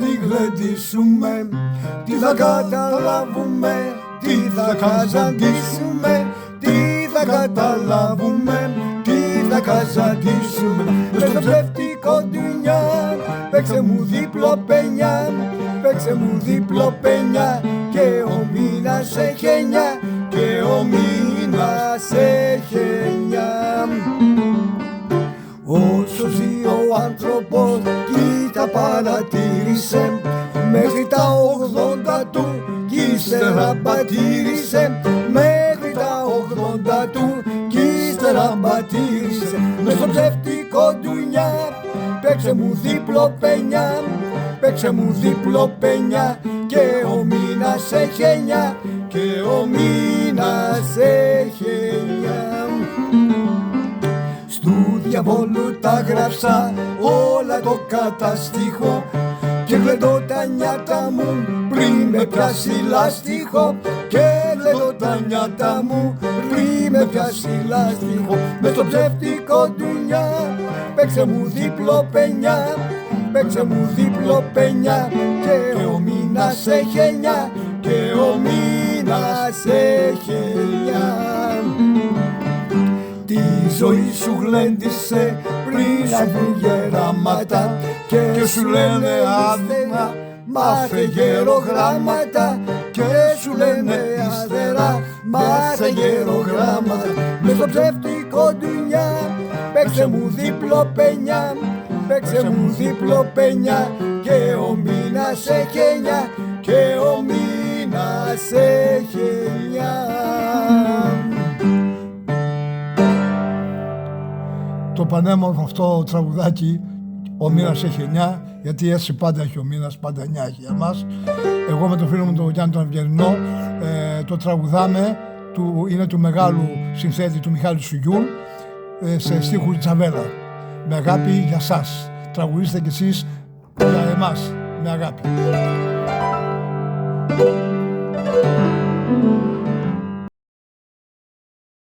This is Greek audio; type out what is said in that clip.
μην γλεντήσουμε, τι θα καταλάβουμε, τι θα καζαντήσουμε, τι θα καταλάβουμε, τι θα καζαντήσουμε. Μες στο ψεύτικο ντουνιά, παίξε μου δίπλο πενιά, παίξε μου δίπλο πενιά, και ο μήνας έχει 9, και ο μήνας έχει 9. Όσο ζει ο άνθρωπος, κοίτα παρατήρησε, μέχρι τα 80 του κι ύστερα πατήρισε, μέχρι τα 80 του κι ύστερα πατήρισε. Μες στο ψεύτικο ντουνιά, παίξε μου δίπλο πενιά, παίξε μου δίπλο πενιά, και ο μήνας έχει 9, και ο μήνας έχει 9. Στου διαβόλου τα γράψα όλα το καταστίχο, και γλεντώ τα νιάτα μου πριν με πιάσει λάστιχο, και γλεντώ τα νιάτα μου πριν με πιάσει λάστιχο. Μες στο ψεύτικο ντουνιά, παίξε μου δίπλο πενιά, παίξε μου δίπλο πενιά, και ο μήνας έχει 9, και ο μήνας έχει 9. Τη ζωή σου γλέντισε πριν από γεράματα, και σου λένε άδεια, μάθε γερογράμματα, και σου λένε ύστερα, μάθε γερογράμματα. Μες στο ψεύτικο ντουνιά, παίξε μου δίπλο πενιά, παίξε μου δίπλο πενιά, και ο μήνας έχει 9, και ο μήνας έχει 9. Το πανέμορφο αυτό τραγουδάκι, ο μήνας έχει 9, γιατί έτσι πάντα έχει ο μήνας, πάντα 9 έχει για μας. Εγώ με τον φίλο μου τον Γιάννη τον Αυγερινό το τραγουδάμε, είναι του μεγάλου συνθέτη του Μιχάλη Σουγιού, σε στίχους Τζαβέλα. Με αγάπη για σας. Τραγουδίστε κι εσείς για εμάς, με αγάπη.